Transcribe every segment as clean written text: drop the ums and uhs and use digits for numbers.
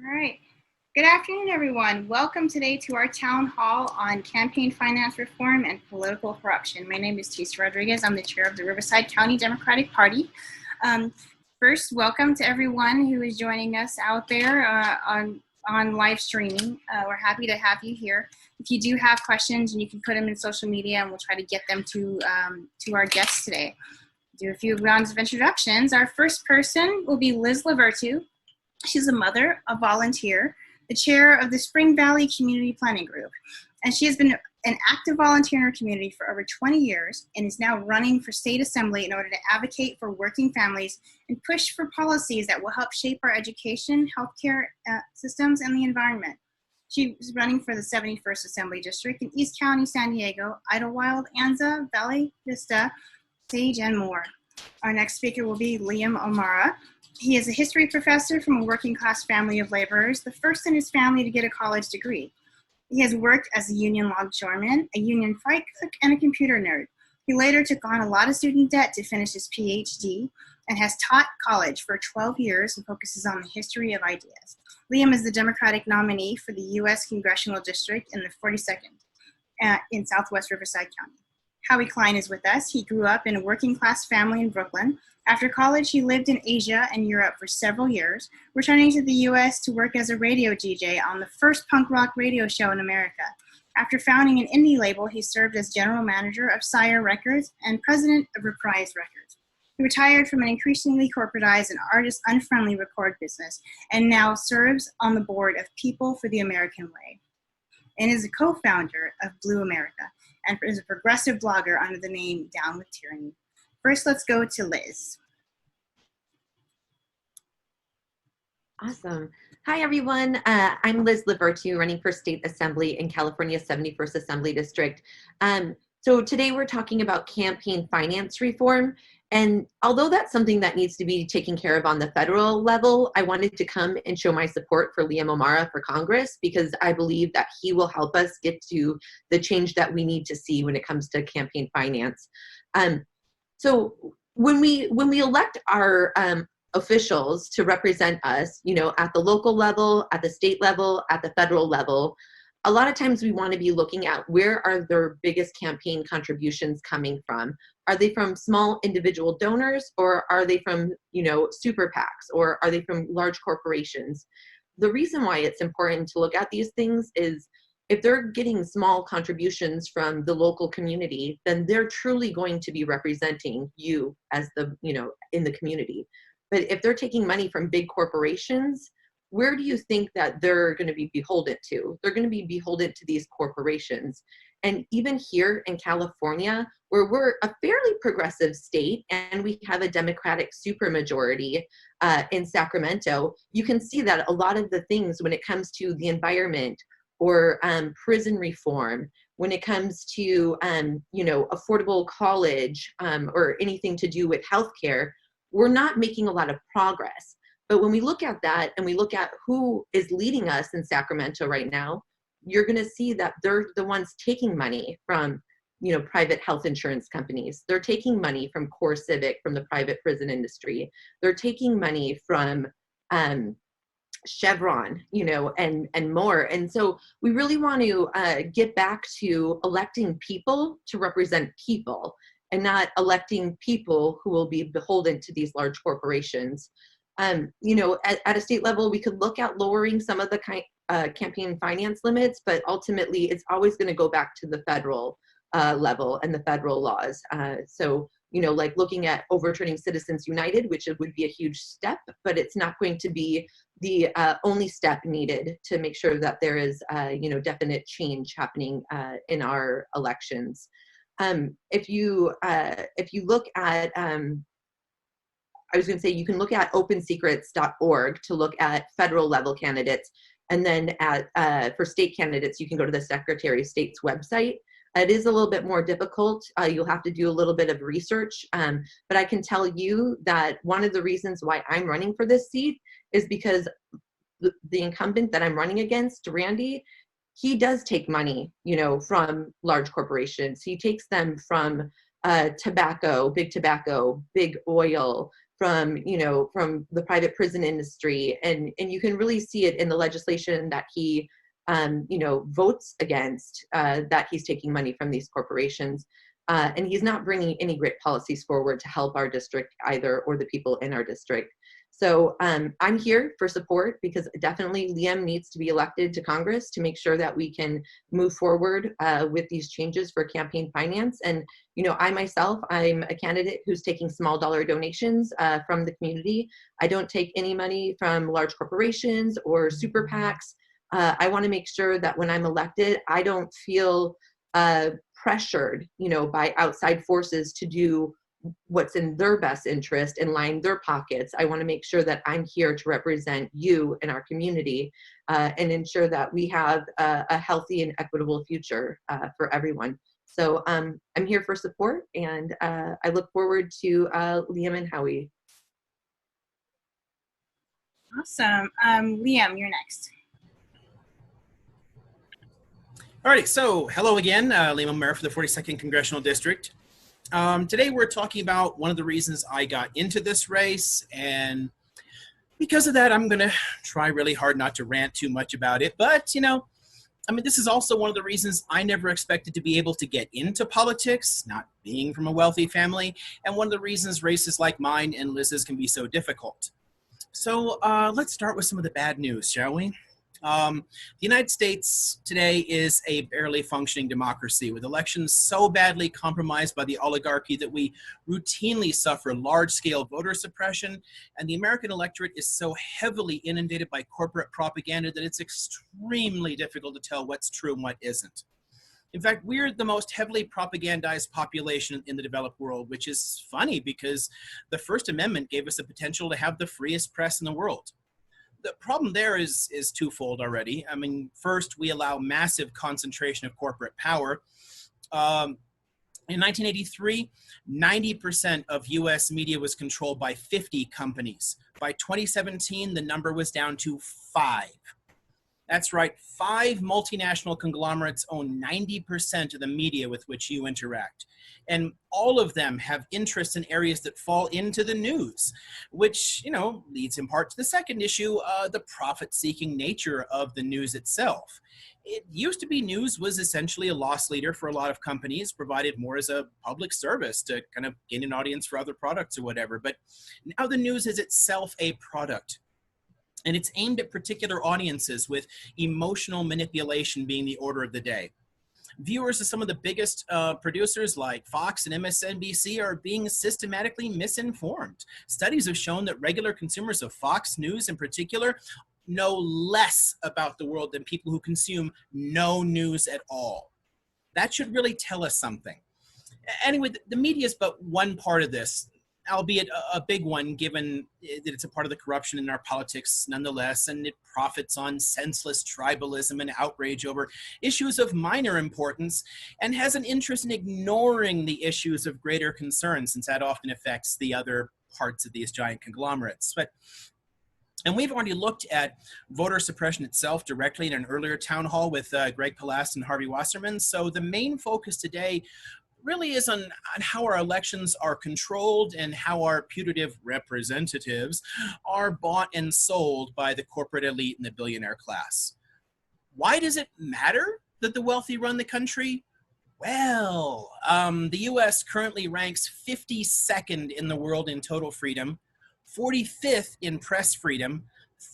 All right. Good afternoon, everyone. Welcome today to our town hall on campaign finance reform and political corruption. My name is Tisa Rodriguez. I'm the chair of the Riverside County Democratic Party. First, welcome to everyone who is joining us out there on live streaming. We're happy to have you here. If you do have questions, you can put them in social media, and we'll try to get them to our guests today. Do a few rounds of introductions. Our first person will be Liz Lavertu. She's a mother, a volunteer, the chair of the Spring Valley Community Planning Group, and she has been an active volunteer in her community for over 20 years and is now running for state assembly in order to advocate for working families and push for policies that will help shape our education, healthcare systems, and the environment. She is running for the 71st Assembly District in East County, San Diego, Idlewild, Anza, Valley Vista, Sage, and more. Our next speaker will be Liam O'Mara. He is a history professor from a working class family of laborers, the first in his family to get a college degree. He has worked as a union longshoreman, a union fry cook, and a computer nerd. He later took on a lot of student debt to finish his PhD and has taught college for 12 years and focuses on the history of ideas. Liam is the Democratic nominee for the U.S. Congressional District in the 42nd in Southwest Riverside County. Howie Klein is with us. He grew up in a working class family in Brooklyn. After college, he lived in Asia and Europe for several years, returning to the U.S. to work as a radio DJ on the first punk rock radio show in America. After founding an indie label, he served as general manager of Sire Records and president of Reprise Records. He retired from an increasingly corporatized and artist-unfriendly record business and now serves on the board of People for the American Way and is a co-founder of Blue America and is a progressive blogger under the name Down with Tyranny. First, let's go to Liz. Awesome. Hi, everyone. I'm Liz Lavertu, running for state assembly in California's 71st Assembly District. So today we're talking about campaign finance reform. And although that's something that needs to be taken care of on the federal level, I wanted to come and show my support for Liam O'Mara for Congress because I believe that he will help us get to the change that we need to see when it comes to campaign finance. So when we elect our officials to represent us, at the local level, at the state level, at the federal level, a lot of times we want to be looking at where are their biggest campaign contributions coming from? Are they from small individual donors, or are they from, super PACs, or are they from large corporations? The reason why it's important to look at these things is if they're getting small contributions from the local community, then they're truly going to be representing you as in the community. But if they're taking money from big corporations, where do you think that they're going to be beholden to? They're going to be beholden to these corporations. And even here in California, where we're a fairly progressive state and we have a Democratic supermajority in Sacramento, you can see that a lot of the things when it comes to the environment or prison reform, when it comes to affordable college or anything to do with healthcare, we're not making a lot of progress. But when we look at that and we look at who is leading us in Sacramento right now, you're going to see that they're the ones taking money from private health insurance companies. They're taking money from Core Civic, from the private prison industry. They're taking money from Chevron, and more. And so we really want to get back to electing people to represent people and not electing people who will be beholden to these large corporations. At a state level, we could look at lowering some of the campaign finance limits, but ultimately it's always going to go back to the federal level and the federal laws. So like looking at overturning Citizens United, which would be a huge step, but it's not going to be the only step needed to make sure that there is, definite change happening in our elections. If you look at, I was going to say, you can look at opensecrets.org to look at federal level candidates, and then for state candidates, you can go to the Secretary of State's website. It is a little bit more difficult. You'll have to do a little bit of research, but I can tell you that one of the reasons why I'm running for this seat is because the incumbent that I'm running against, Randy, he does take money, from large corporations. He takes them from tobacco, big oil, from, from the private prison industry. And you can really see it in the legislation that he, votes against, that he's taking money from these corporations. And he's not bringing any great policies forward to help our district either, or the people in our district. So I'm here for support, because definitely Liam needs to be elected to Congress to make sure that we can move forward with these changes for campaign finance. And, I myself, I'm a candidate who's taking small dollar donations from the community. I don't take any money from large corporations or super PACs. I want to make sure that when I'm elected, I don't feel pressured, by outside forces to do what's in their best interest and line their pockets. I want to make sure that I'm here to represent you and our community, and ensure that we have a healthy and equitable future for everyone. So I'm here for support, and I look forward to Liam and Howie. Awesome. Liam, you're next. All right, so hello again, Liam O'Meara for the 42nd Congressional District. Today we're talking about one of the reasons I got into this race, and because of that, I'm going to try really hard not to rant too much about it. But, this is also one of the reasons I never expected to be able to get into politics, not being from a wealthy family, and one of the reasons races like mine and Liz's can be so difficult. So let's start with some of the bad news, shall we? The United States today is a barely functioning democracy, with elections so badly compromised by the oligarchy that we routinely suffer large-scale voter suppression, and the American electorate is so heavily inundated by corporate propaganda that it's extremely difficult to tell what's true and what isn't. In fact, we're the most heavily propagandized population in the developed world, which is funny because the First Amendment gave us the potential to have the freest press in the world. The problem there is twofold already. First, we allow massive concentration of corporate power. In 1983, 90% of US media was controlled by 50 companies. By 2017, the number was down to 5. That's right, 5 multinational conglomerates own 90% of the media with which you interact. And all of them have interests in areas that fall into the news, which, leads in part to the second issue, the profit-seeking nature of the news itself. It used to be news was essentially a loss leader for a lot of companies, provided more as a public service to kind of gain an audience for other products or whatever. But now the news is itself a product. And it's aimed at particular audiences, with emotional manipulation being the order of the day. Viewers of some of the biggest producers like Fox and MSNBC are being systematically misinformed. Studies have shown that regular consumers of Fox News in particular know less about the world than people who consume no news at all. That should really tell us something. Anyway, the media is but one part of this, albeit a big one, given that it's a part of the corruption in our politics nonetheless, and it profits on senseless tribalism and outrage over issues of minor importance, and has an interest in ignoring the issues of greater concern, since that often affects the other parts of these giant conglomerates. And we've already looked at voter suppression itself directly in an earlier town hall with Greg Palast and Harvey Wasserman. So the main focus today really is on how our elections are controlled and how our putative representatives are bought and sold by the corporate elite and the billionaire class. Why does it matter that the wealthy run the country? Well, the US currently ranks 52nd in the world in total freedom, 45th in press freedom,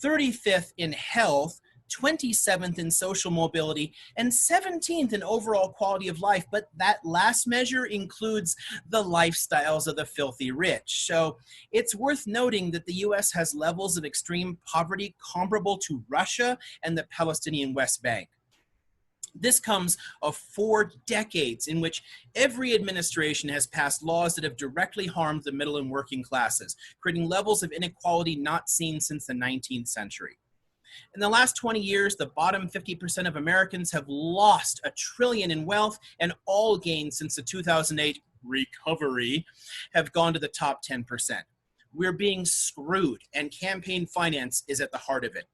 35th in health, 27th in social mobility, and 17th in overall quality of life. But that last measure includes the lifestyles of the filthy rich. So it's worth noting that the US has levels of extreme poverty comparable to Russia and the Palestinian West Bank. This comes of 4 decades in which every administration has passed laws that have directly harmed the middle and working classes, creating levels of inequality not seen since the 19th century. In the last 20 years, the bottom 50% of Americans have lost $1 trillion in wealth, and all gains since the 2008 recovery have gone to the top 10%. We're being screwed, and campaign finance is at the heart of it.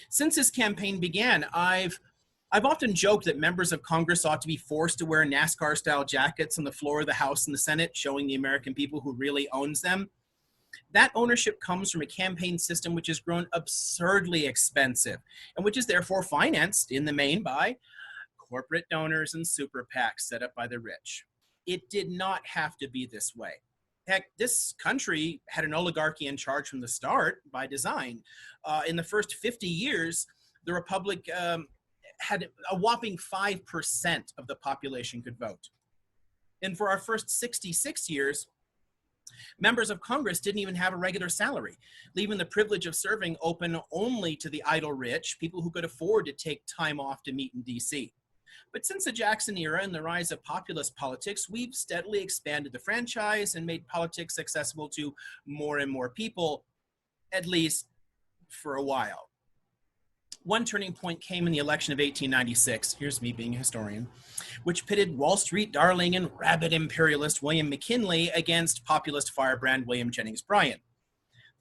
Since this campaign began, I've often joked that members of Congress ought to be forced to wear NASCAR-style jackets on the floor of the House and the Senate, showing the American people who really owns them. That ownership comes from a campaign system which has grown absurdly expensive and which is therefore financed in the main by corporate donors and super PACs set up by the rich. It did not have to be this way. Heck, this country had an oligarchy in charge from the start by design. In the first 50 years, the Republic had a whopping 5% of the population could vote. And for our first 66 years, members of Congress didn't even have a regular salary, leaving the privilege of serving open only to the idle rich, people who could afford to take time off to meet in DC. But since the Jackson era and the rise of populist politics, we've steadily expanded the franchise and made politics accessible to more and more people, at least for a while. One turning point came in the election of 1896, here's me being a historian, which pitted Wall Street darling and rabid imperialist William McKinley against populist firebrand William Jennings Bryan.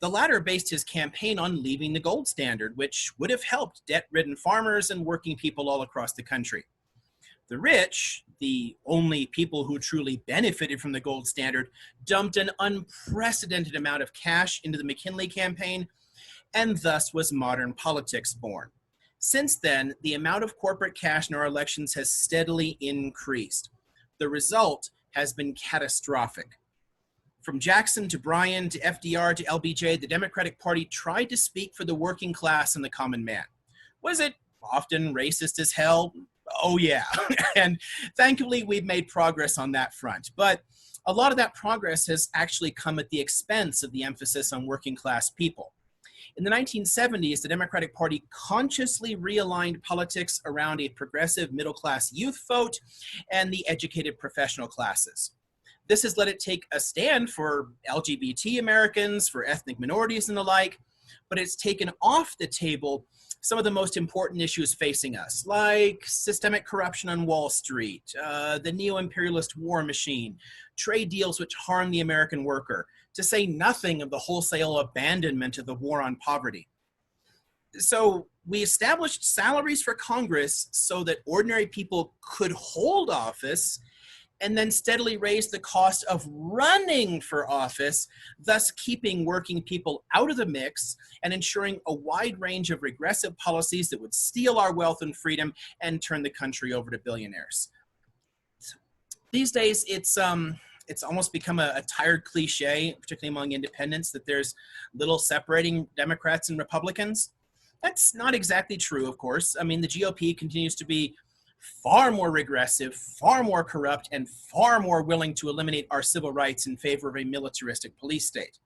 The latter based his campaign on leaving the gold standard, which would have helped debt-ridden farmers and working people all across the country. The rich, the only people who truly benefited from the gold standard, dumped an unprecedented amount of cash into the McKinley campaign, and thus was modern politics born. Since then, the amount of corporate cash in our elections has steadily increased. The result has been catastrophic. From Jackson to Bryan to FDR to LBJ, the Democratic Party tried to speak for the working class and the common man. Was it often racist as hell? Oh yeah, and thankfully we've made progress on that front. But a lot of that progress has actually come at the expense of the emphasis on working class people. In the 1970s, the Democratic Party consciously realigned politics around a progressive middle-class youth vote and the educated professional classes. This has let it take a stand for LGBT Americans, for ethnic minorities and the like, but it's taken off the table some of the most important issues facing us, like systemic corruption on Wall Street, the neo-imperialist war machine, trade deals which harm the American worker, to say nothing of the wholesale abandonment of the war on poverty. So we established salaries for Congress so that ordinary people could hold office and then steadily raise the cost of running for office, thus keeping working people out of the mix and ensuring a wide range of regressive policies that would steal our wealth and freedom and turn the country over to billionaires. These days, it's almost become a tired cliche, particularly among independents, that there's little separating Democrats and Republicans. That's not exactly true, of course. I mean, the GOP continues to be far more regressive, far more corrupt, and far more willing to eliminate our civil rights in favor of a militaristic police state.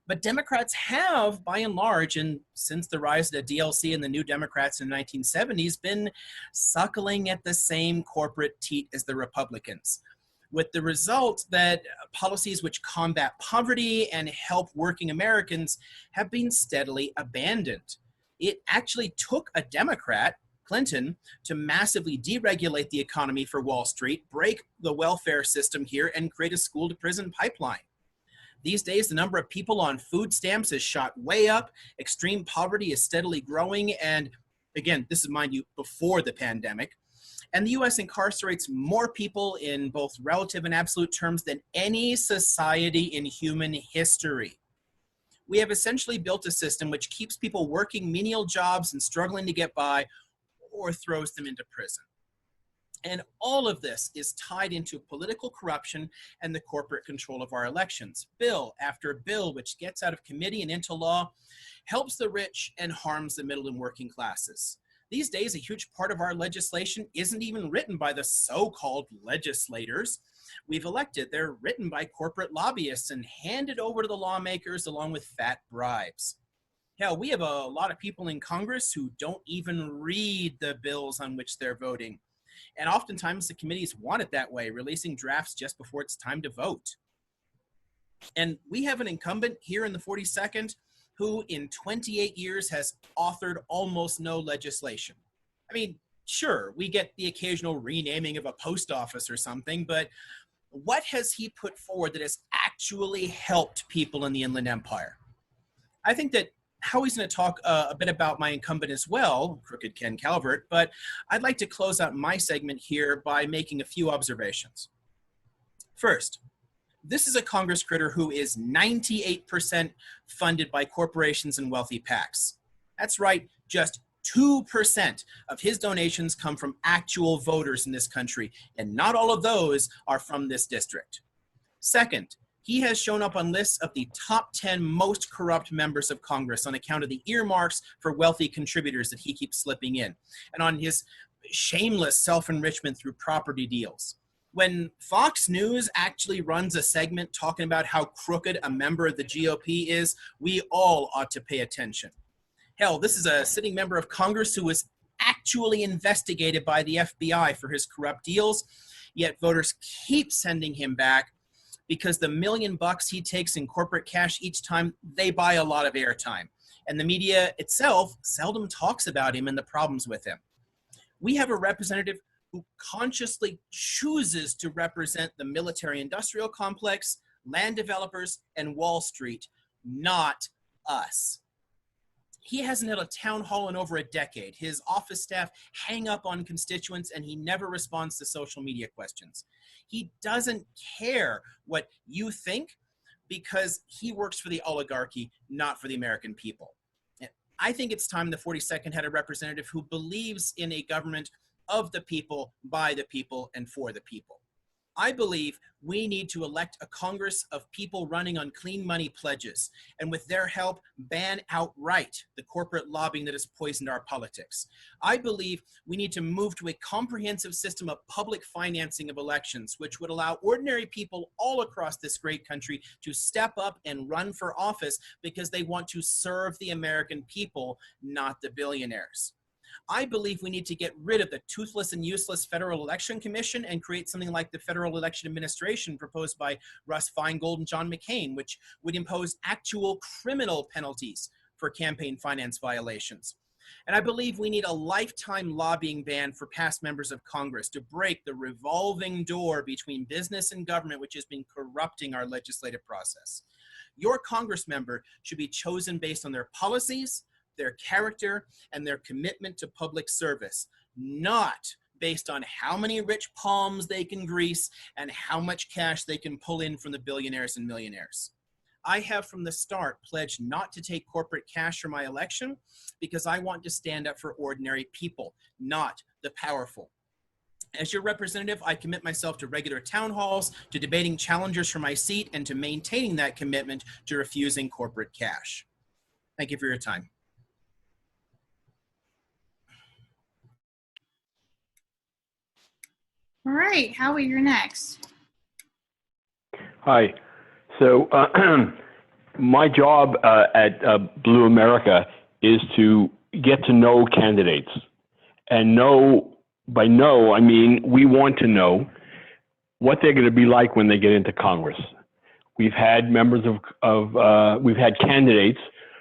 But Democrats have, by and large, and since the rise of the DLC and the New Democrats in the 1970s, been suckling at the same corporate teat as the Republicans, with the result that policies which combat poverty and help working Americans have been steadily abandoned. It actually took a Democrat, Clinton, to massively deregulate the economy for Wall Street, break the welfare system here, and create a school-to-prison pipeline. These days, the number of people on food stamps has shot way up, extreme poverty is steadily growing, and again, this is, mind you, before the pandemic, and the U.S. incarcerates more people in both relative and absolute terms than any society in human history. We have essentially built a system which keeps people working menial jobs and struggling to get by, or throws them into prison. And all of this is tied into political corruption and the corporate control of our elections. Bill after bill, which gets out of committee and into law, helps the rich and harms the middle and working classes. These days, a huge part of our legislation isn't even written by the so-called legislators we've elected. They're written by corporate lobbyists and handed over to the lawmakers along with fat bribes. Hell, we have a lot of people in Congress who don't even read the bills on which they're voting. And oftentimes the committees want it that way, releasing drafts just before it's time to vote. And we have an incumbent here in the 42nd who in 28 years has authored almost no legislation. I mean, sure, we get the occasional renaming of a post office or something, but what has he put forward that has actually helped people in the Inland Empire? I think that Howie's going to talk a bit about my incumbent as well, Crooked Ken Calvert, but I'd like to close out my segment here by making a few observations. First, This is a Congress critter who is 98% funded by corporations and wealthy PACs. That's right, just 2% of his donations come from actual voters in this country, and not all of those are from this district. Second, he has shown up on lists of the top 10 most corrupt members of Congress on account of the earmarks for wealthy contributors that he keeps slipping in, and on his shameless self-enrichment through property deals. When Fox News actually runs a segment talking about how crooked a member of the GOP is, we all ought to pay attention. Hell, this is a sitting member of Congress who was actually investigated by the FBI for his corrupt deals, yet voters keep sending him back because the $1 million he takes in corporate cash each time, they buy a lot of airtime. And the media itself seldom talks about him and the problems with him. We have a representative who consciously chooses to represent the military-industrial complex, land developers, and Wall Street, not us. He hasn't had a town hall in over a decade. His office staff hang up on constituents, and he never responds to social media questions. He doesn't care what you think because he works for the oligarchy, not for the American people. And I think it's time the 42nd had a representative who believes in a government of the people, by the people, and for the people. I believe we need to elect a Congress of people running on clean money pledges, and with their help, ban outright the corporate lobbying that has poisoned our politics. I believe we need to move to a comprehensive system of public financing of elections, which would allow ordinary people all across this great country to step up and run for office because they want to serve the American people, not the billionaires. I believe we need to get rid of the toothless and useless Federal Election Commission and create something like the Federal Election Administration proposed by Russ Feingold and John McCain, which would impose actual criminal penalties for campaign finance violations. And I believe we need a lifetime lobbying ban for past members of Congress to break the revolving door between business and government, which has been corrupting our legislative process. Your Congress member should be chosen based on their policies, their character, and their commitment to public service, not based on how many rich palms they can grease and how much cash they can pull in from the billionaires and millionaires. I have from the start pledged not to take corporate cash for my election because I want to stand up for ordinary people, not the powerful. As your representative, I commit myself to regular town halls, to debating challengers for my seat, and to maintaining that commitment to refusing corporate cash. Thank you for your time. All right, Howie, you're next. Hi. So my job at Blue America is to get to know candidates. And by know, I mean we want to know what they're going to be like when they get into Congress. We've had we've had candidates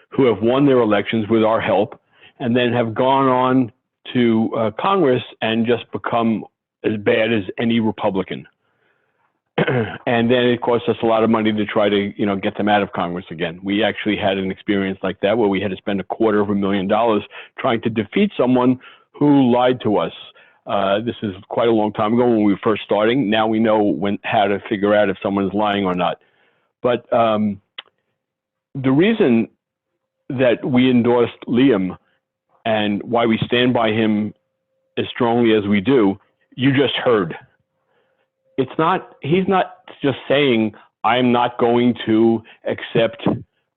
who have won their elections with our help and then have gone on to Congress and just become as bad as any Republican. And then it costs us a lot of money to try to, get them out of Congress again. We actually had an experience like that where we had to spend $250,000 trying to defeat someone who lied to us. This is quite a long time ago when we were first starting. Now we know how to figure out if someone's lying or not. But the reason that we endorsed Liam and why we stand by him as strongly as we do, you just heard. He's not just saying, I'm not going to accept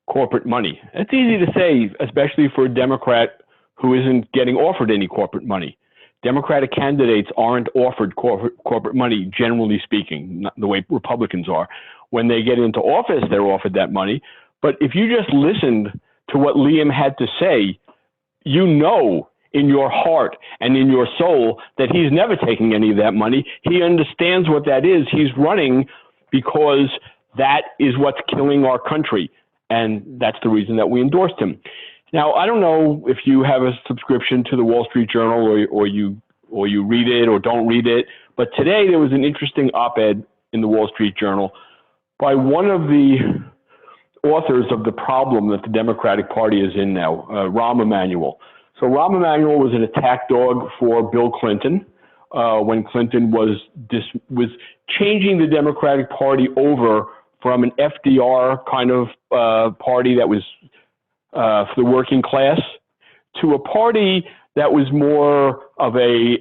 corporate money. It's easy to say, especially for a Democrat who isn't getting offered any corporate money. Democratic candidates aren't offered corporate money, generally speaking, not the way Republicans are. When they get into office, they're offered that money. But if you just listened to what Liam had to say, in your heart and in your soul that he's never taking any of that money. He understands what that is. He's running because that is what's killing our country. And that's the reason that we endorsed him. Now, I don't know if you have a subscription to the Wall Street Journal or you read it or don't read it, but today there was an interesting op-ed in the Wall Street Journal by one of the authors of the problem that the Democratic Party is in now, Rahm Emanuel. So Rahm Emanuel was an attack dog for Bill Clinton when Clinton was changing the Democratic Party over from an FDR kind of party that was for the working class to a party that was more of a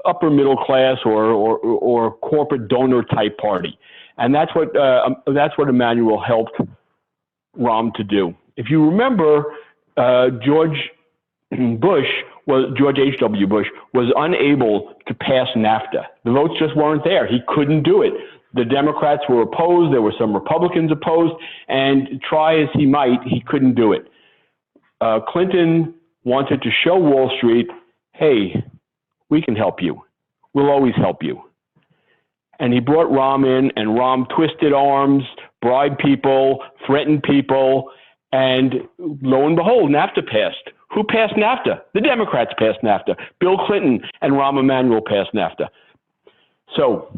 upper middle class or corporate donor type party, and that's what Emanuel helped Rahm to do. If you remember, George H.W. Bush was unable to pass NAFTA. The votes just weren't there. He couldn't do it. The Democrats were opposed. There were some Republicans opposed, and try as he might, he couldn't do it. Clinton wanted to show Wall Street, hey, we can help you. We'll always help you. And he brought Rahm in, and Rahm twisted arms, bribed people, threatened people, and lo and behold, NAFTA passed. Who passed NAFTA? The Democrats passed NAFTA. Bill Clinton and Rahm Emanuel passed NAFTA. So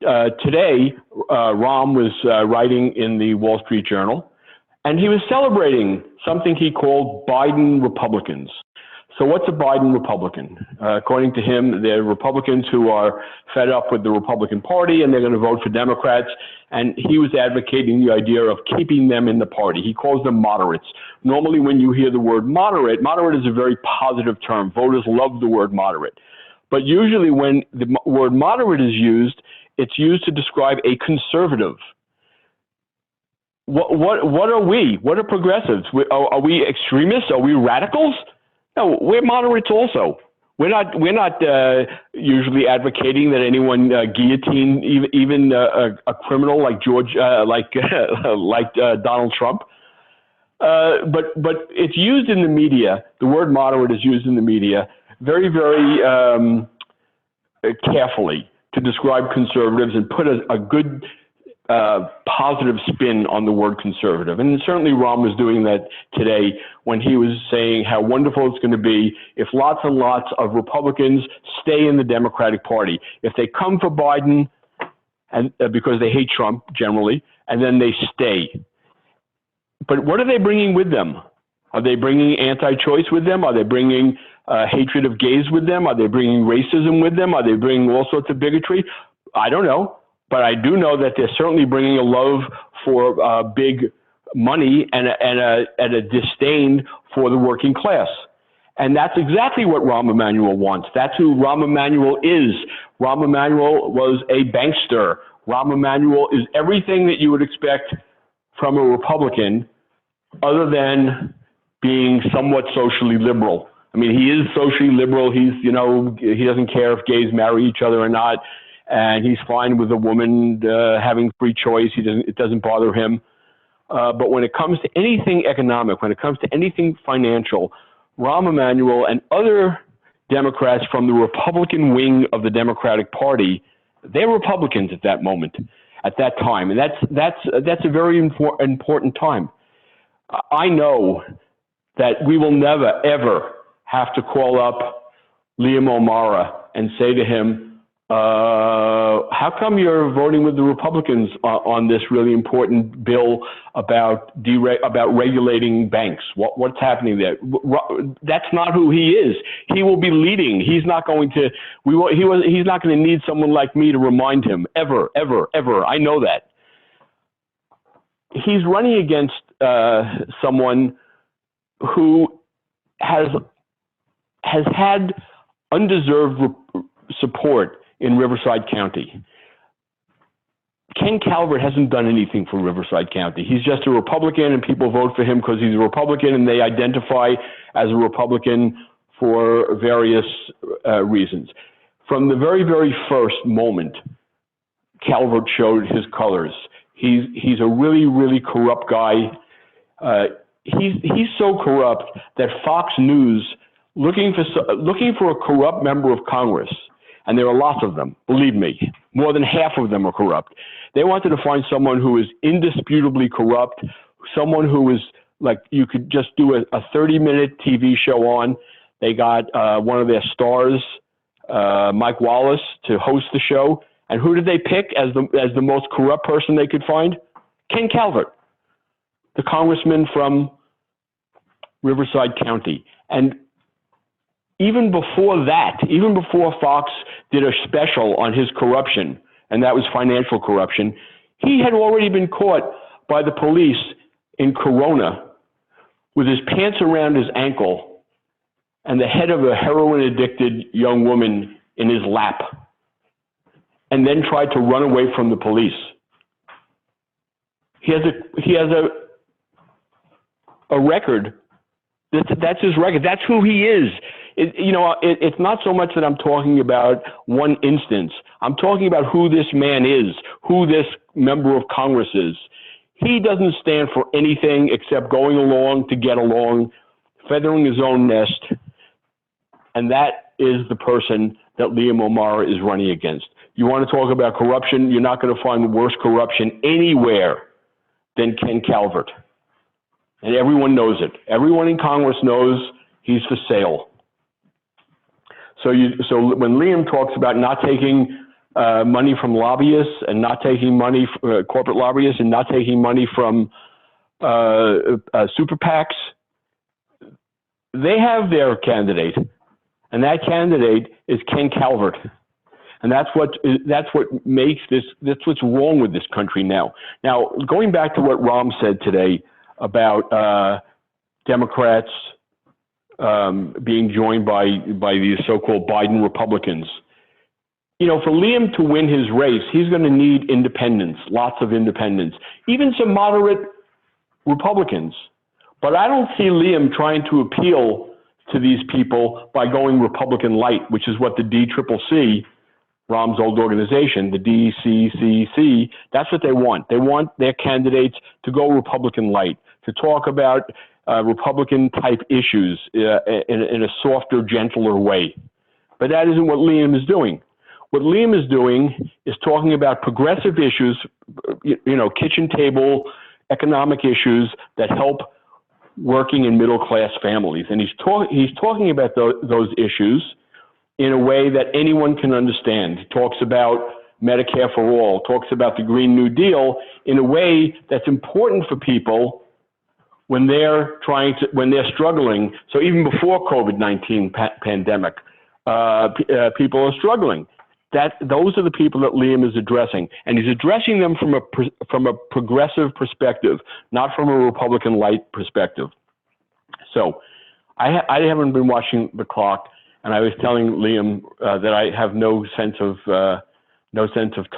today, Rahm was writing in the Wall Street Journal, and he was celebrating something he called Biden Republicans. So what's a Biden Republican? According to him, they're Republicans who are fed up with the Republican Party and they're going to vote for Democrats. And he was advocating the idea of keeping them in the party. He calls them moderates. Normally when you hear the word moderate is a very positive term. Voters love the word moderate. But usually when the word moderate is used, it's used to describe a conservative. What are we? What are progressives? Are we extremists? Are we radicals? No, we're moderates also. We're not usually advocating that anyone guillotine even a criminal like Donald Trump. But it's used in the media. The word moderate is used in the media very, very carefully to describe conservatives and put a good positive spin on the word conservative. And certainly Rahm was doing that today when he was saying how wonderful it's going to be if lots and lots of Republicans stay in the Democratic Party. If they come for Biden and because they hate Trump generally, and then they stay. But what are they bringing with them? Are they bringing anti-choice with them? Are they bringing hatred of gays with them? Are they bringing racism with them? Are they bringing all sorts of bigotry? I don't know. But I do know that they're certainly bringing a love for big money and a disdain for the working class. And that's exactly what Rahm Emanuel wants. That's who Rahm Emanuel is. Rahm Emanuel was a bankster. Rahm Emanuel is everything that you would expect from a Republican other than being somewhat socially liberal. I mean, he is socially liberal. He doesn't care if gays marry each other or not. And he's fine with a woman having free choice. It doesn't bother him. But when it comes to anything economic, when it comes to anything financial, Rahm Emanuel and other Democrats from the Republican wing of the Democratic Party, they're Republicans at that moment, at that time, and that's a very important time. I know that we will never ever have to call up Liam O'Mara and say to him, how come you're voting with the Republicans on this really important bill about regulating banks? What's happening there? That's not who he is. He will be leading. He's not going to. He's not going to need someone like me to remind him ever. I know that. He's running against someone who has had undeserved support in Riverside County. Ken Calvert hasn't done anything for Riverside County. He's just a Republican, and people vote for him because he's a Republican, and they identify as a Republican for various reasons. From the very, very first moment, Calvert showed his colors. He's a really, really corrupt guy. He's so corrupt that Fox News, looking for a corrupt member of Congress, and there are lots of them, believe me, more than half of them are corrupt. They wanted to find someone who is indisputably corrupt, someone who is like you could just do a 30-minute TV show on. They got one of their stars, Mike Wallace, to host the show. And who did they pick as the most corrupt person they could find? Ken Calvert, the congressman from Riverside County. And even before that, even before Fox did a special on his corruption, and that was financial corruption. He had already been caught by the police in Corona with his pants around his ankle and the head of a heroin-addicted young woman in his lap, and then tried to run away from the police. He has a record. That's his record. That's who he is. It's not so much that I'm talking about one instance. I'm talking about who this man is, who this member of Congress is. He doesn't stand for anything except going along to get along, feathering his own nest, and that is the person that Liam O'Mara is running against. You want to talk about corruption? You're not going to find worse corruption anywhere than Ken Calvert. And everyone knows it. Everyone in Congress knows he's for sale. So when Liam talks about not taking money from lobbyists and not taking money, corporate lobbyists, and not taking money from super PACs, they have their candidate, and that candidate is Ken Calvert. And that's what makes this, that's what's wrong with this country now. Now, going back to what Ram said today about Democrats being joined by these so-called Biden Republicans. For Liam to win his race, he's going to need independents, lots of independents, even some moderate Republicans. But I don't see Liam trying to appeal to these people by going Republican light, which is what the DCCC, Ram's old organization, the DCCC, that's what they want. They want their candidates to go Republican light, to talk about Republican-type issues in a softer, gentler way. But that isn't what Liam is doing. What Liam is doing is talking about progressive issues, kitchen table economic issues that help working and middle-class families. And he's talking about those issues in a way that anyone can understand. He talks about Medicare for all, talks about the Green New Deal in a way that's important for people when they're struggling. So even before COVID-19 pandemic, people are struggling. Those are the people that Liam is addressing, and he's addressing them from a progressive perspective, not from a Republican light perspective. So I haven't been watching the clock, and I was telling Liam that I have no sense of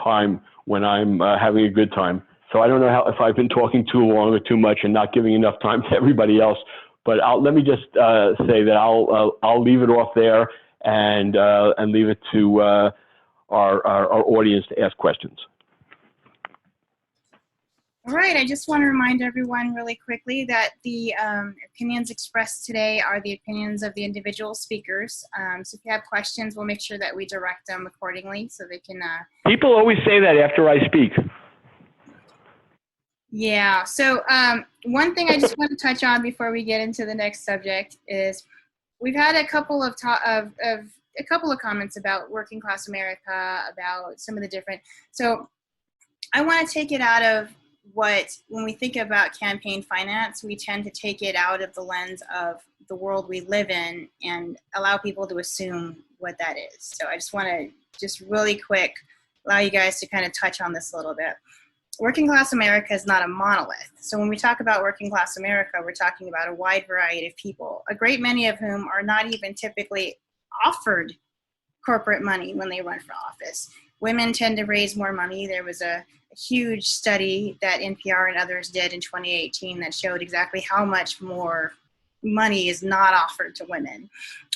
time when I'm having a good time. So I don't know if I've been talking too long or too much and not giving enough time to everybody else. But let me just say that I'll leave it off there and leave it to our audience to ask questions. All right, I just want to remind everyone really quickly that the opinions expressed today are the opinions of the individual speakers. So if you have questions, we'll make sure that we direct them accordingly so they can... People always say that after I speak. Yeah, so one thing I just want to touch on before we get into the next subject is we've had a couple of comments about working class America, about some of the different... So I want to take it out of when we think about campaign finance, we tend to take it out of the lens of the world we live in and allow people to assume what that is. So I just want to really quick allow you guys to kind of touch on this a little bit. Working class America is not a monolith. So when we talk about working class America, we're talking about a wide variety of people, a great many of whom are not even typically offered corporate money when they run for office. Women tend to raise more money. There was a huge study that NPR and others did in 2018 that showed exactly how much more money is not offered to women.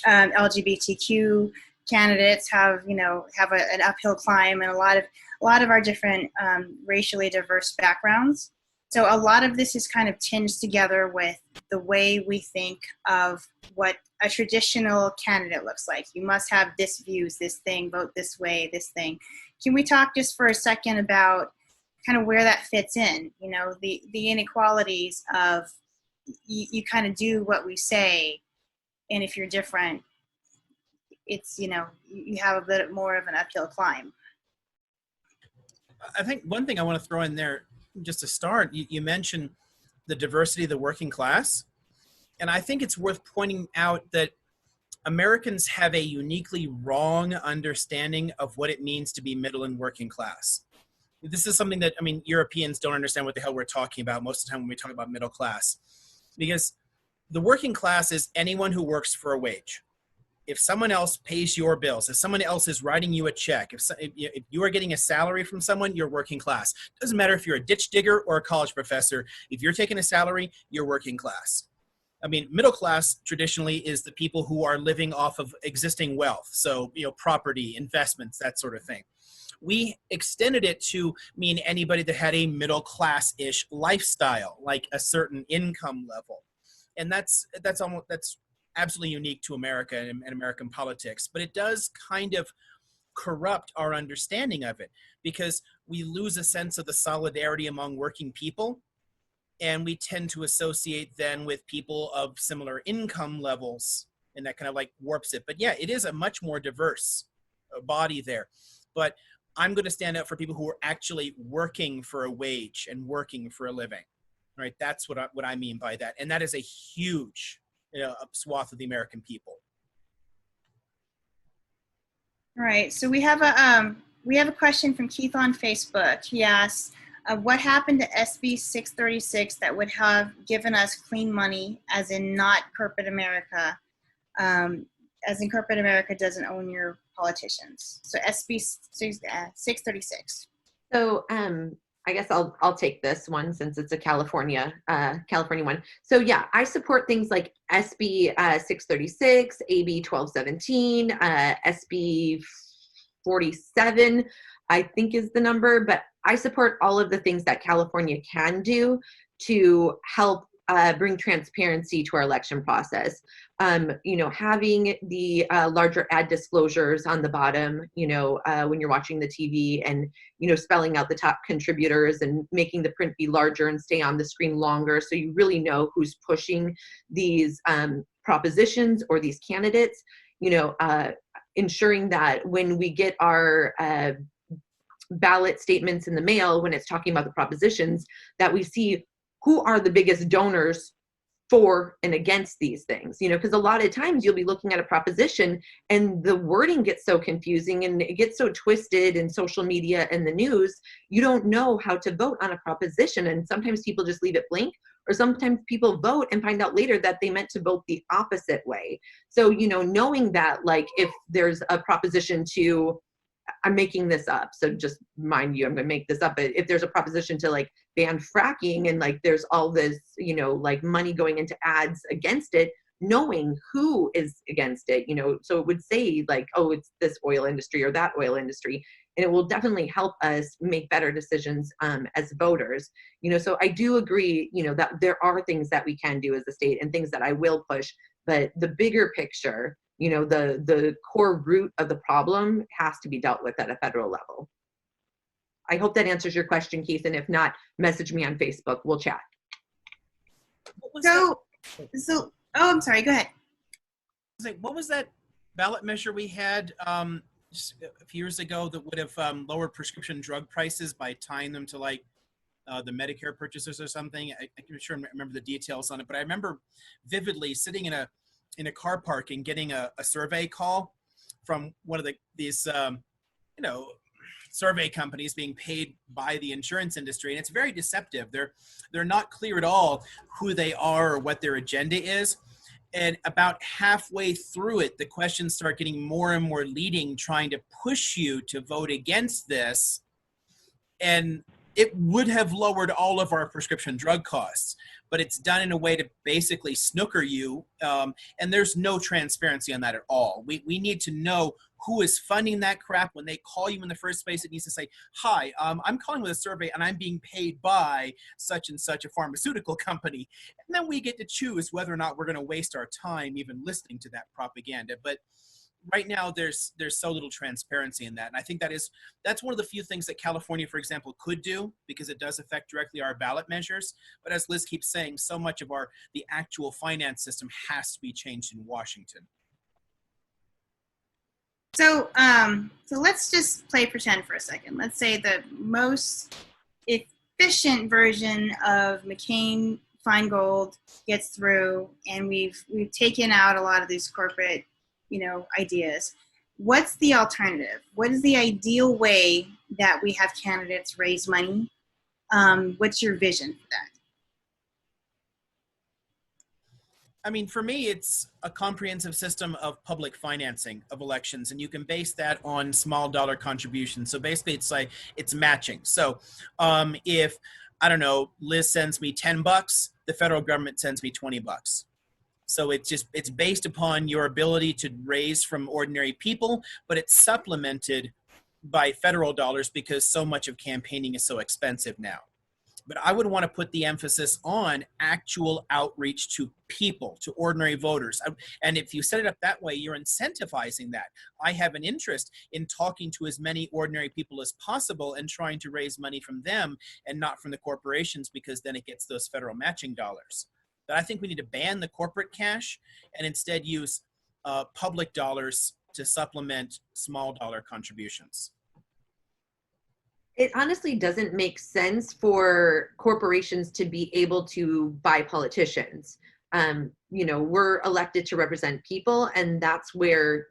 LGBTQ candidates have an uphill climb, and a lot of our different racially diverse backgrounds. So a lot of this is kind of tinged together with the way we think of what a traditional candidate looks like. You must have this views, this thing, vote this way, this thing. Can we talk just for a second about kind of where that fits in? The inequalities of you kind of do what we say, and if you're different, it's, you have a bit more of an uphill climb. I think one thing I want to throw in there just to start, you mentioned the diversity of the working class. And I think it's worth pointing out that Americans have a uniquely wrong understanding of what it means to be middle and working class. This is something that, I mean, Europeans don't understand what the hell we're talking about most of the time when we talk about middle class. Because the working class is anyone who works for a wage. If someone else pays your bills, if someone else is writing you a check, if you are getting a salary from someone, you're working class. Doesn't matter if you're a ditch digger or a college professor. If you're taking a salary, you're working class. I mean, middle class traditionally is the people who are living off of existing wealth. So, property, investments, that sort of thing. We extended it to mean anybody that had a middle class-ish lifestyle, like a certain income level. And that's absolutely unique to America and American politics. But it does kind of corrupt our understanding of it, because we lose a sense of the solidarity among working people. And we tend to associate then with people of similar income levels, and that kind of like warps it. But yeah, it is a much more diverse body there. But I'm going to stand up for people who are actually working for a wage and working for a living. Right? That's what I mean by that. And that is a huge swath of the American people. All right. So we have a question from Keith on Facebook. He asks, what happened to SB 636 that would have given us clean money, as in not corporate America, as in corporate America doesn't own your politicians? So SB 636. So I guess I'll take this one since it's a California one. So yeah, I support things like SB 636, AB 1217, SB 47, I think is the number, but I support all of the things that California can do to help bring transparency to our election process. Having the larger ad disclosures on the bottom, when you're watching the TV, and, spelling out the top contributors and making the print be larger and stay on the screen longer, so you really know who's pushing these propositions or these candidates, ensuring that when we get our ballot statements in the mail, when it's talking about the propositions, that we see who are the biggest donors for and against these things, because a lot of times you'll be looking at a proposition and the wording gets so confusing and it gets so twisted in social media and the news, you don't know how to vote on a proposition. And sometimes people just leave it blank, or sometimes people vote and find out later that they meant to vote the opposite way. So, knowing that, like, if there's a proposition to, I'm making this up, so just mind you, I'm going to make this up. But if there's a proposition to like ban fracking, and like there's all this, like money going into ads against it, knowing who is against it, so it would say like, oh, it's this oil industry or that oil industry, and it will definitely help us make better decisions as voters. So I do agree, that there are things that we can do as a state and things that I will push, but the bigger picture, the core root of the problem has to be dealt with at a federal level. I hope that answers your question, Keith, and if not, message me on Facebook. We'll chat. I'm sorry, go ahead. What was that ballot measure we had just a few years ago that would have lowered prescription drug prices by tying them to like the Medicare purchases or something? I'm sure I remember the details on it, but I remember vividly sitting in a car park and getting a survey call from one of these survey companies being paid by the insurance industry, and it's very deceptive. They're not clear at all who they are or what their agenda is. And about halfway through it, the questions start getting more and more leading, trying to push you to vote against this. And it would have lowered all of our prescription drug costs, but it's done in a way to basically snooker you. And there's no transparency on that at all. We need to know who is funding that crap. When they call you in the first place, it needs to say, hi, I'm calling with a survey and I'm being paid by such and such a pharmaceutical company. And then we get to choose whether or not we're going to waste our time even listening to that propaganda. But right now there's so little transparency in that. And I think that's one of the few things that California, for example, could do, because it does affect directly our ballot measures. But as Liz keeps saying, so much of the actual finance system has to be changed in Washington. So let's just play pretend for a second. Let's say the most efficient version of McCain-Feingold gets through, and we've taken out a lot of these corporate ideas. What's the alternative? What is the ideal way that we have candidates raise money? What's your vision for that? I mean, for me, it's a comprehensive system of public financing of elections, and you can base that on small dollar contributions. So basically, it's matching. So if, I don't know, Liz sends me $10, the federal government sends me $20. So it's based upon your ability to raise from ordinary people, but it's supplemented by federal dollars because so much of campaigning is so expensive now. But I would want to put the emphasis on actual outreach to people, to ordinary voters. And if you set it up that way, you're incentivizing that. I have an interest in talking to as many ordinary people as possible and trying to raise money from them and not from the corporations, because then it gets those federal matching dollars. But I think we need to ban the corporate cash and instead use public dollars to supplement small dollar contributions. It honestly doesn't make sense for corporations to be able to buy politicians. We're elected to represent people, and that's where,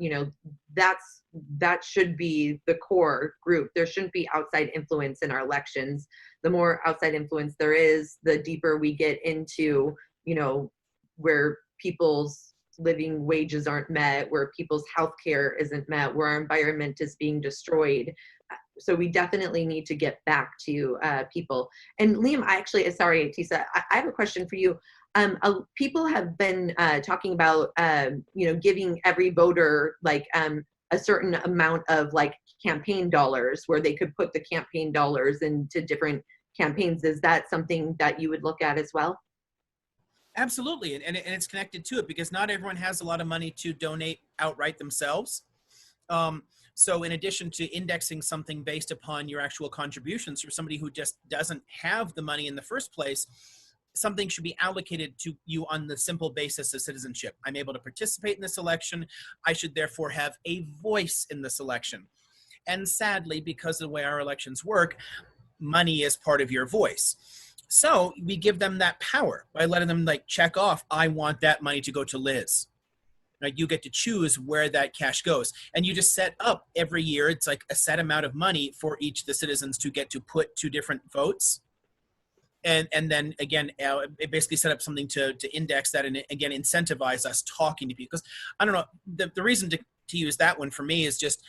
that should be the core group. There shouldn't be outside influence in our elections. The more outside influence there is, the deeper we get into, where people's living wages aren't met, where people's health care isn't met, where our environment is being destroyed. So we definitely need to get back to people. And Liam, sorry, Tisa, I have a question for you. People have been talking about, giving every voter a certain amount of campaign dollars, where they could put the campaign dollars into different campaigns. Is that something that you would look at as well? Absolutely, and it's connected to it, because not everyone has a lot of money to donate outright themselves. So in addition to indexing something based upon your actual contributions for somebody who just doesn't have the money in the first place, something should be allocated to you on the simple basis of citizenship. I'm able to participate in this election. I should therefore have a voice in this election. And sadly, because of the way our elections work, money is part of your voice. So we give them that power by letting them check off, I want that money to go to Liz. You get to choose where that cash goes. And you just set up every year, it's a set amount of money for each of the citizens to get to put to different votes. And then again, it basically set up something to index that, and again, incentivize us talking to people. Because I don't know, the reason to use that one for me is just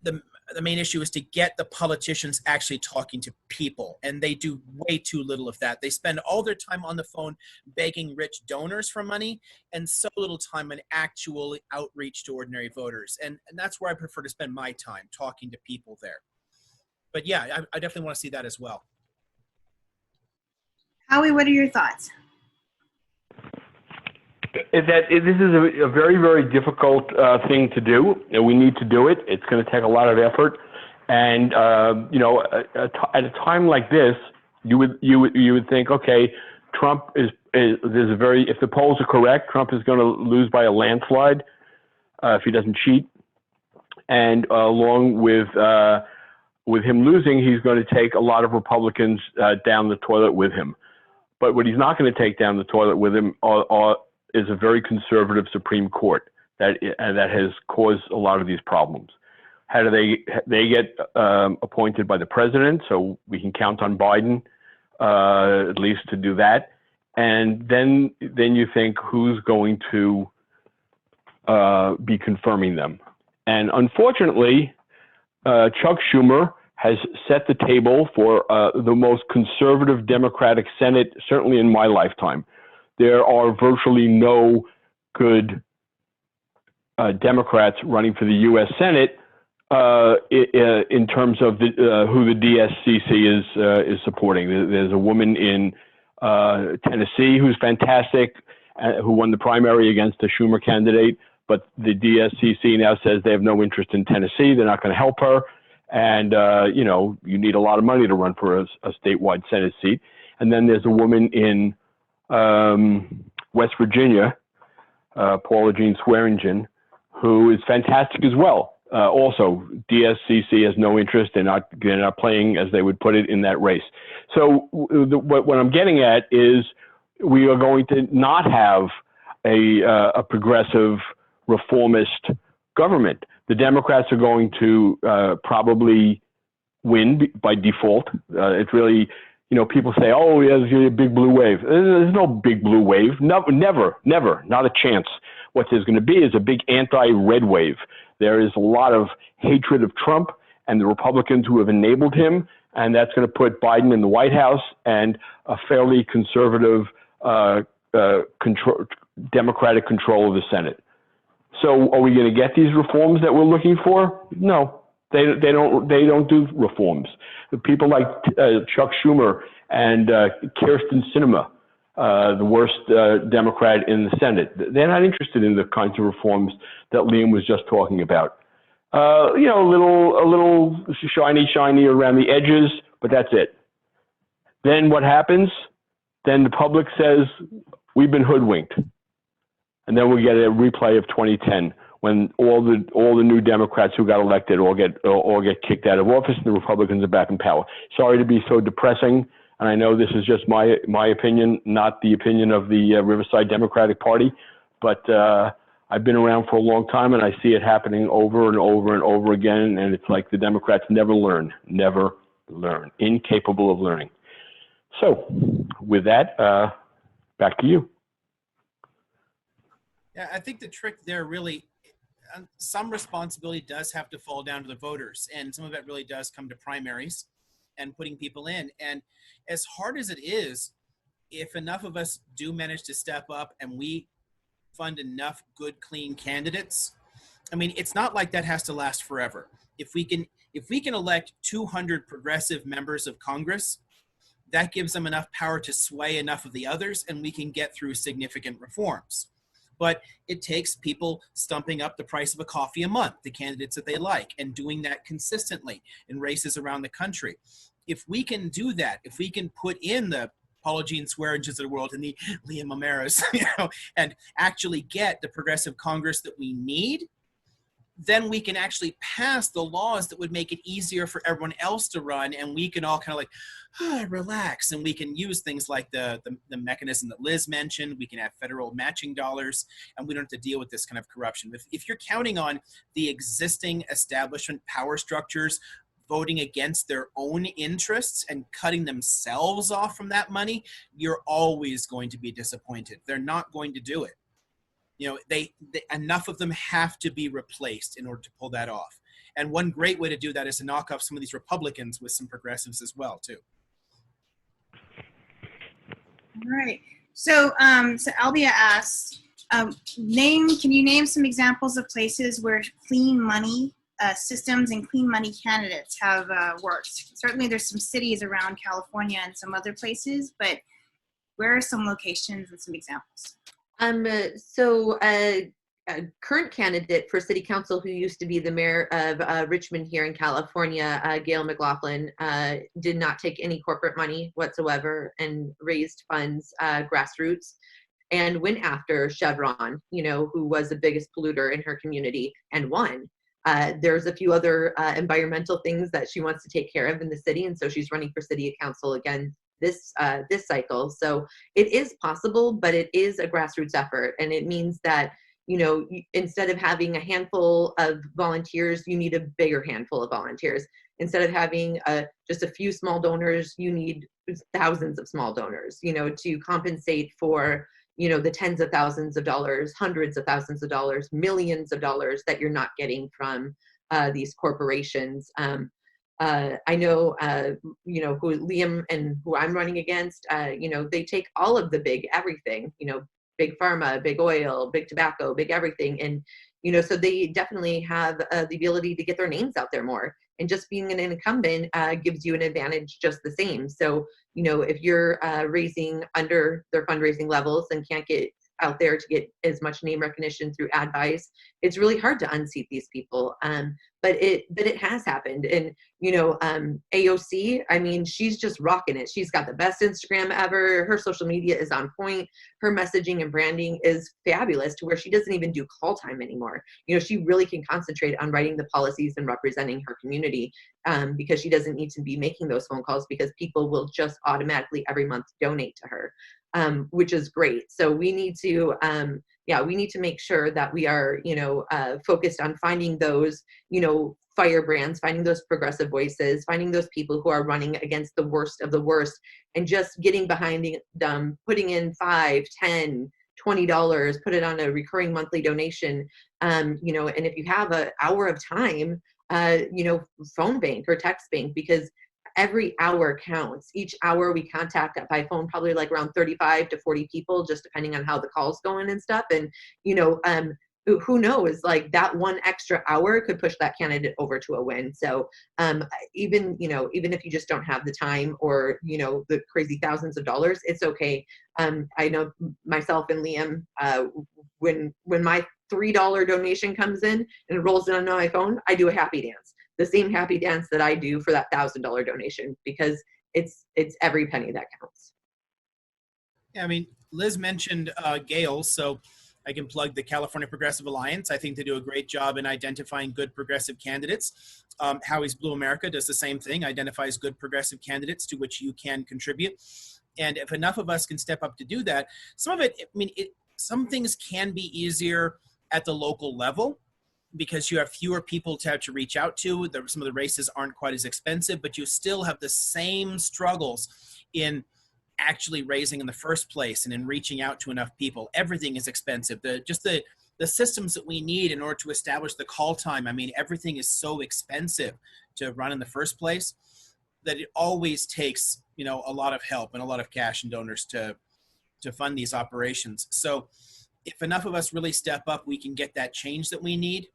the main issue is to get the politicians actually talking to people, and they do way too little of that. They spend all their time on the phone begging rich donors for money, and so little time on actual outreach to ordinary voters. And that's where I prefer to spend my time, talking to people there. But yeah, I definitely want to see that as well. Howie, what are your thoughts? This is a very, very difficult thing to do, and we need to do it. It's going to take a lot of effort, and at a time like this, you would think, okay, Trump if the polls are correct, Trump is going to lose by a landslide if he doesn't cheat, and along with him losing, he's going to take a lot of Republicans down the toilet with him. But what he's not going to take down the toilet with him is a very conservative Supreme Court that has caused a lot of these problems. How do they get appointed by the president? So we can count on Biden at least to do that. And then you think, who's going to be confirming them? And unfortunately, Chuck Schumer has set the table for the most conservative Democratic Senate, certainly in my lifetime. There are virtually no good Democrats running for the U.S. Senate in terms of who the DSCC is supporting. There's a woman in Tennessee who's fantastic, who won the primary against the Schumer candidate, but the DSCC now says they have no interest in Tennessee. They're not going to help her. And, you need a lot of money to run for a statewide Senate seat. And then there's a woman in West Virginia, Paula Jean Swearingen, who is fantastic as well. Also, DSCC has no interest. They're not playing, as they would put it, in that race. So what I'm getting at is we are going to not have a progressive reformist government. The Democrats are going to probably win by default. It's really, people say, oh, yeah, there's a big blue wave. There's no big blue wave. No, never, not a chance. What there's going to be is a big anti-red wave. There is a lot of hatred of Trump and the Republicans who have enabled him, and that's going to put Biden in the White House and a fairly conservative Democratic control of the Senate. So are we going to get these reforms that we're looking for? No, they don't do reforms. The people like Chuck Schumer and Kirsten Sinema, the worst Democrat in the Senate, they're not interested in the kinds of reforms that Liam was just talking about. A little shiny around the edges, but that's it. Then what happens? Then the public says, we've been hoodwinked. And then we get a replay of 2010 when all the new Democrats who got elected all get kicked out of office and the Republicans are back in power. Sorry to be so depressing, and I know this is just my opinion, not the opinion of the Riverside Democratic Party, but I've been around for a long time and I see it happening over and over and over again, and it's like the Democrats never learn, incapable of learning. So with that, back to you. Yeah, I think the trick there really, some responsibility does have to fall down to the voters, and some of it really does come to primaries and putting people in. And as hard as it is, if enough of us do manage to step up and we fund enough good, clean candidates, I mean, it's not like that has to last forever. If we can elect 200 progressive members of Congress, that gives them enough power to sway enough of the others, and we can get through significant reforms. But it takes people stumping up the price of a coffee a month, the candidates that they like, and doing that consistently in races around the country. If we can do that, if we can put in the Paula Jean Swearinges of the world and the Liam O'Mara's, and actually get the progressive Congress that we need, then we can actually pass the laws that would make it easier for everyone else to run, and we can all kind of relax, and we can use things like the mechanism that Liz mentioned. We can have federal matching dollars, and we don't have to deal with this kind of corruption. If you're counting on the existing establishment power structures voting against their own interests and cutting themselves off from that money, you're always going to be disappointed. They're not going to do it. They enough of them have to be replaced in order to pull that off. And one great way to do that is to knock off some of these Republicans with some progressives as well, too. All right. So Albia asked, can you name some examples of places where clean money systems and clean money candidates have worked? Certainly there's some cities around California and some other places, but where are some locations and some examples? A current candidate for city council who used to be the mayor of Richmond here in California, Gail McLaughlin, did not take any corporate money whatsoever and raised funds grassroots and went after Chevron, who was the biggest polluter in her community, and won. There's a few other environmental things that she wants to take care of in the city, and so she's running for city council again this cycle. So it is possible, but it is a grassroots effort, and it means that instead of having a handful of volunteers, you need a bigger handful of volunteers. Instead of having just a few small donors, you need thousands of small donors, to compensate for the tens of thousands of dollars, hundreds of thousands of dollars, millions of dollars that you're not getting from these corporations. I know, who Liam and who I'm running against, they take all of the big everything, big pharma, big oil, big tobacco, big everything. And, so they definitely have the ability to get their names out there more. And just being an incumbent gives you an advantage just the same. So, if you're raising under their fundraising levels and can't get out there to get as much name recognition through ad buys, it's really hard to unseat these people. But it has happened. And, AOC, I mean, she's just rocking it. She's got the best Instagram ever. Her social media is on point. Her messaging and branding is fabulous to where she doesn't even do call time anymore. She really can concentrate on writing the policies and representing her community because she doesn't need to be making those phone calls because people will just automatically every month donate to her. Which is great. So we need to yeah, we need to make sure that we are, focused on finding those, firebrands, finding those progressive voices, finding those people who are running against the worst of the worst, and just getting behind them, putting in $5, $10, $20, put it on a recurring monthly donation, and if you have an hour of time, phone bank or text bank, because every hour counts. Each hour we contact by phone, probably like around 35 to 40 people, just depending on how the call's going and stuff. And, who knows, like that one extra hour could push that candidate over to a win. So even if you just don't have the time or, the crazy thousands of dollars, it's okay. I know myself and Liam, when my $3 donation comes in and it rolls in on my phone, I do a happy dance. The same happy dance that I do for that $1,000 donation, because it's every penny that counts. Yeah, I mean, Liz mentioned Gales, so I can plug the California Progressive Alliance. I think they do a great job in identifying good progressive candidates. Howie's Blue America does the same thing, identifies good progressive candidates to which you can contribute. And if enough of us can step up to do that, some things can be easier at the local level, because you have fewer people to have to reach out to. Some of the races aren't quite as expensive, but you still have the same struggles in actually raising in the first place and in reaching out to enough people. Everything is expensive. The systems that we need in order to establish the call time, I mean, everything is so expensive to run in the first place that it always takes, a lot of help and a lot of cash and donors to fund these operations. So if enough of us really step up, we can get that change that we need.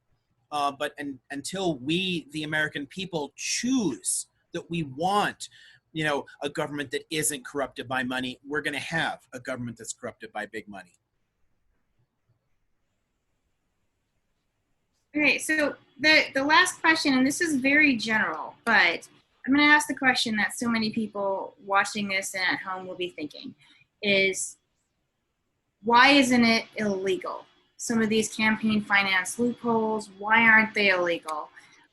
But until we, the American people, choose that we want, a government that isn't corrupted by money, we're going to have a government that's corrupted by big money. Okay, so the last question, and this is very general, but I'm going to ask the question that so many people watching this and at home will be thinking is, why isn't it illegal? Some of these campaign finance loopholes, why aren't they illegal?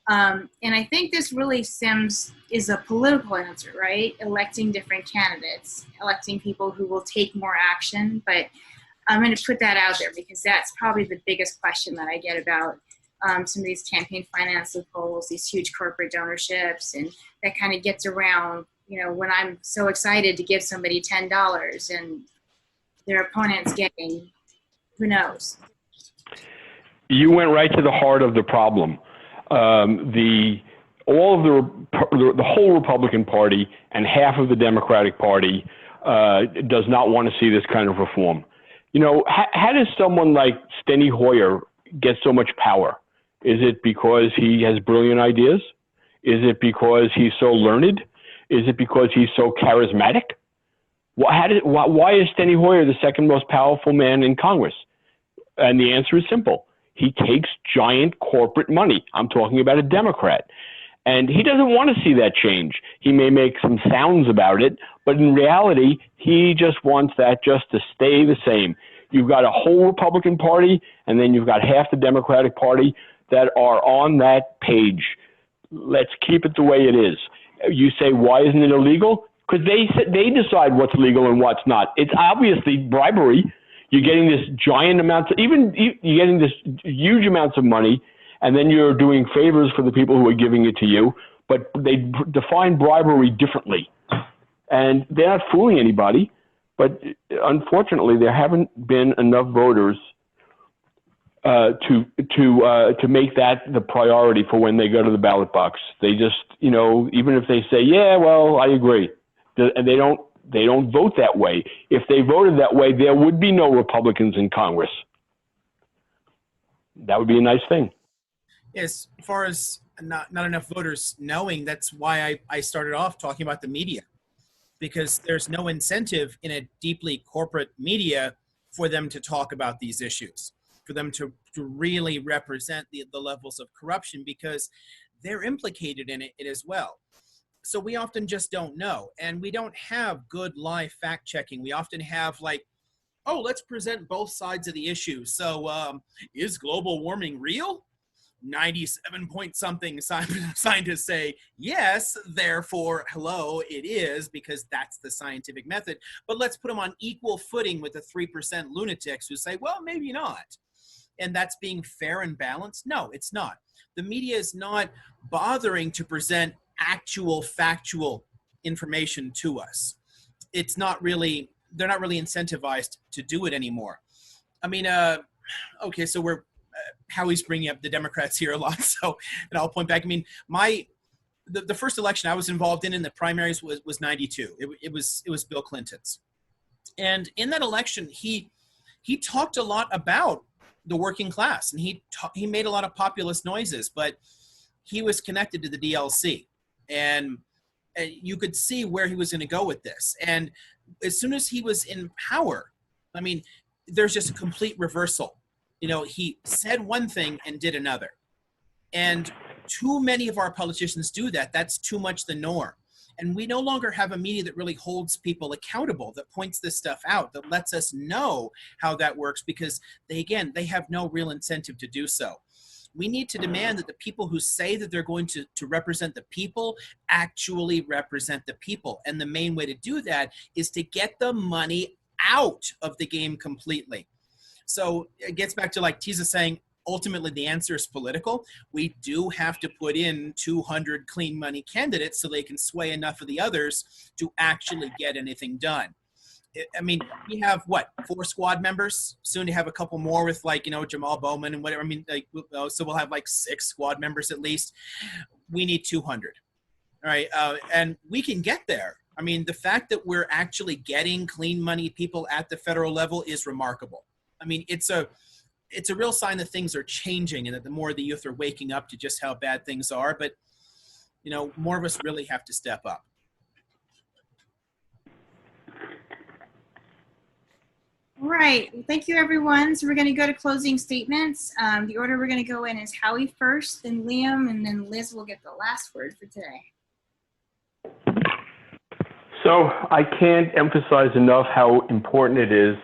And I think this really is a political answer, right? Electing different candidates, electing people who will take more action. But I'm going to put that out there because that's probably the biggest question that I get about some of these campaign finance loopholes, these huge corporate donorships, and that kind of gets around, when I'm so excited to give somebody $10 and their opponent's getting, who knows? You went right to the heart of the problem. The whole Republican Party and half of the Democratic Party does not want to see this kind of reform. How does someone like Steny Hoyer get so much power? Is it because he has brilliant ideas? Is it because he's so learned? Is it because he's so charismatic? Why is Steny Hoyer the second most powerful man in Congress? And the answer is simple. He takes giant corporate money. I'm talking about a Democrat. And he doesn't want to see that change. He may make some sounds about it, but in reality, he just wants that just to stay the same. You've got a whole Republican Party, and then you've got half the Democratic Party that are on that page. Let's keep it the way it is. You say, why isn't it illegal? Because they decide what's legal and what's not. It's obviously bribery. You're getting this giant amount, you're getting this huge amounts of money, and then you're doing favors for the people who are giving it to you, but they define bribery differently. And they're not fooling anybody, but unfortunately there haven't been enough voters to make that the priority for when they go to the ballot box. They just, even if they say, yeah, well, I agree, and they don't vote that way. If they voted that way, there would be no Republicans in Congress. That would be a nice thing. Yes, as far as not enough voters knowing, that's why I started off talking about the media, because there's no incentive in a deeply corporate media for them to talk about these issues, for them to really represent the levels of corruption, because they're implicated in it as well. So we often just don't know, and we don't have good live fact checking. We often have like, oh, let's present both sides of the issue. So is global warming real? 97 point something scientists say yes, therefore, hello, it is, because that's the scientific method. But let's put them on equal footing with the 3% lunatics who say, well, maybe not. And that's being fair and balanced? No, it's not. The media is not bothering to present actual factual information to us. It's not really, they're not really incentivized to do it anymore. I mean, okay, so Howie's bringing up the Democrats here a lot, so, and I'll point back. I mean, the first election I was involved in the primaries was 92. It was Bill Clinton's. And in that election, he talked a lot about the working class, and he made a lot of populist noises, but he was connected to the DLC, and you could see where he was going to go with this. And as soon as he was in power, I mean, there's just a complete reversal. You know, he said one thing and did another. And too many of our politicians do that. That's too much the norm. And we no longer have a media that really holds people accountable, that points this stuff out, that lets us know how that works, because they have no real incentive to do so. We need to demand that the people who say that they're going to represent the people actually represent the people. And the main way to do that is to get the money out of the game completely. So it gets back to, like Tiza saying, ultimately the answer is political. We do have to put in 200 clean money candidates so they can sway enough of the others to actually get anything done. I mean, we have what, 4 squad members, soon to have a couple more with, like, you know, Jamal Bowman and whatever. I mean, like, so we'll have like 6 squad members at least. We need 200. All right. And we can get there. I mean, the fact that we're actually getting clean money people at the federal level is remarkable. I mean, it's a real sign that things are changing, and that the more the youth are waking up to just how bad things are. But, you know, more of us really have to step up. All right. Well, thank you, everyone. So we're going to go to closing statements. The order we're going to go in is Howie first, then Liam, and then Liz will get the last word for today. So I can't emphasize enough how important it is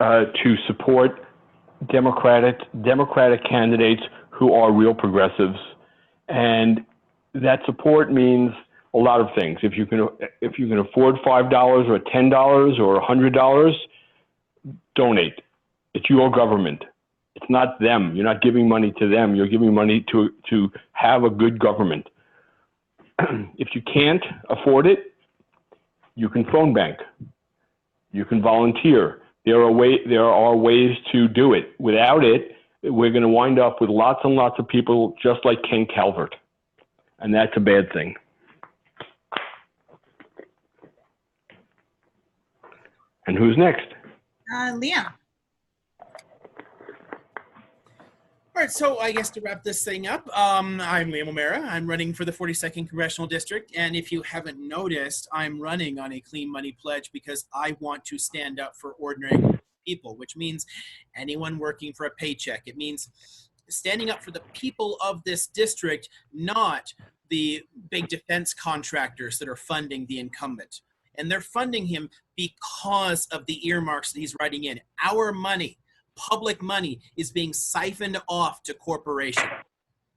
to support Democratic candidates who are real progressives, and that support means a lot of things. If you can afford $5 or $10 or $100, donate. It's your government. It's not them. You're not giving money to them. You're giving money to have a good government. If you can't afford it, you can phone bank. You can volunteer. There are ways to do it. Without it, we're going to wind up with lots and lots of people just like Ken Calvert, and that's a bad thing. And who's next? Liam. All right, so I guess to wrap this thing up, I'm Liam O'Mara. I'm running for the 42nd Congressional District, and if you haven't noticed, I'm running on a clean money pledge because I want to stand up for ordinary people, which means anyone working for a paycheck. It means standing up for the people of this district, not the big defense contractors that are funding the incumbent. And they're funding him because of the earmarks that he's writing in. Our money, public money, is being siphoned off to corporations.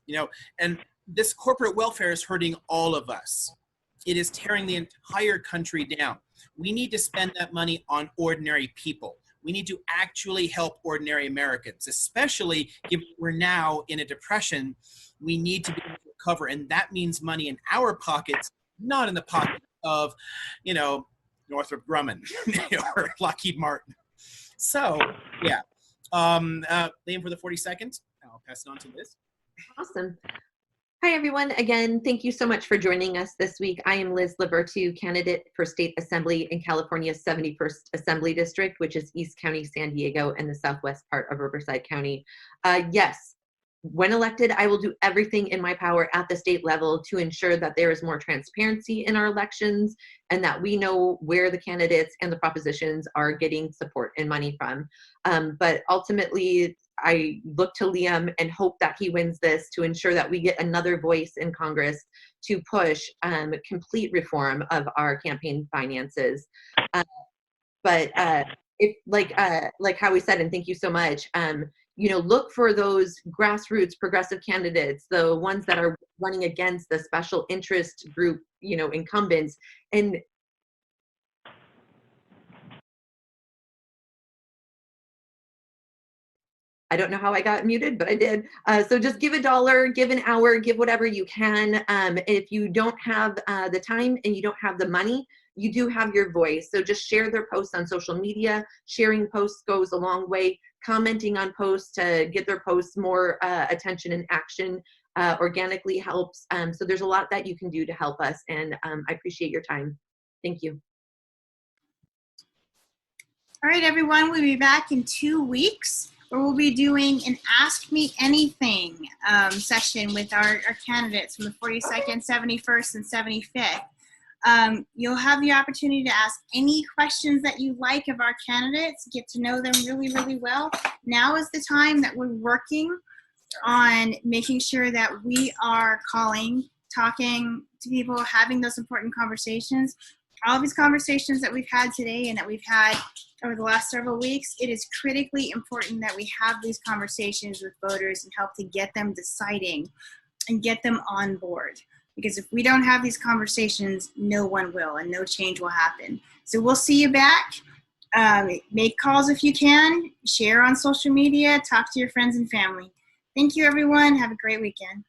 You know, and this corporate welfare is hurting all of us. It is tearing the entire country down. We need to spend that money on ordinary people. We need to actually help ordinary Americans, especially given we're now in a depression. We need to be able to recover, and that means money in our pockets, not in the pocket of, you know, Northrop Grumman or Lockheed Martin. So, yeah. Liam for the 42nd. I'll pass it on to Liz. Awesome. Hi, everyone. Again, thank you so much for joining us this week. I am Liz Lavertu, candidate for State Assembly in California's 71st Assembly District, which is East County, San Diego, and the southwest part of Riverside County. Yes, when elected, I will do everything in my power at the state level to ensure that there is more transparency in our elections and that we know where the candidates and the propositions are getting support and money from. But ultimately, I look to Liam and hope that he wins this to ensure that we get another voice in Congress to push complete reform of our campaign finances. But if like Howie said, and thank you so much, look for those grassroots progressive candidates, the ones that are running against the special interest group, incumbents. And I don't know how I got muted, but I did. So just give $1, give an hour, give whatever you can. If you don't have the time and you don't have the money, you do have your voice. So just share their posts on social media. Sharing posts goes a long way. Commenting on posts to get their posts more attention and action organically helps. So there's a lot that you can do to help us. And I appreciate your time. Thank you. All right, everyone, we'll be back in 2 weeks, where we'll be doing an Ask Me Anything session with our candidates from the 42nd, 71st, and 75th. You'll have the opportunity to ask any questions that you like of our candidates, get to know them really, really well. Now is the time that we're working on making sure that we are calling, talking to people, having those important conversations. All of these conversations that we've had today and that we've had over the last several weeks, it is critically important that we have these conversations with voters and help to get them deciding and get them on board. Because if we don't have these conversations, no one will, and no change will happen. So we'll see you back. Make calls if you can, share on social media, talk to your friends and family. Thank you, everyone. Have a great weekend.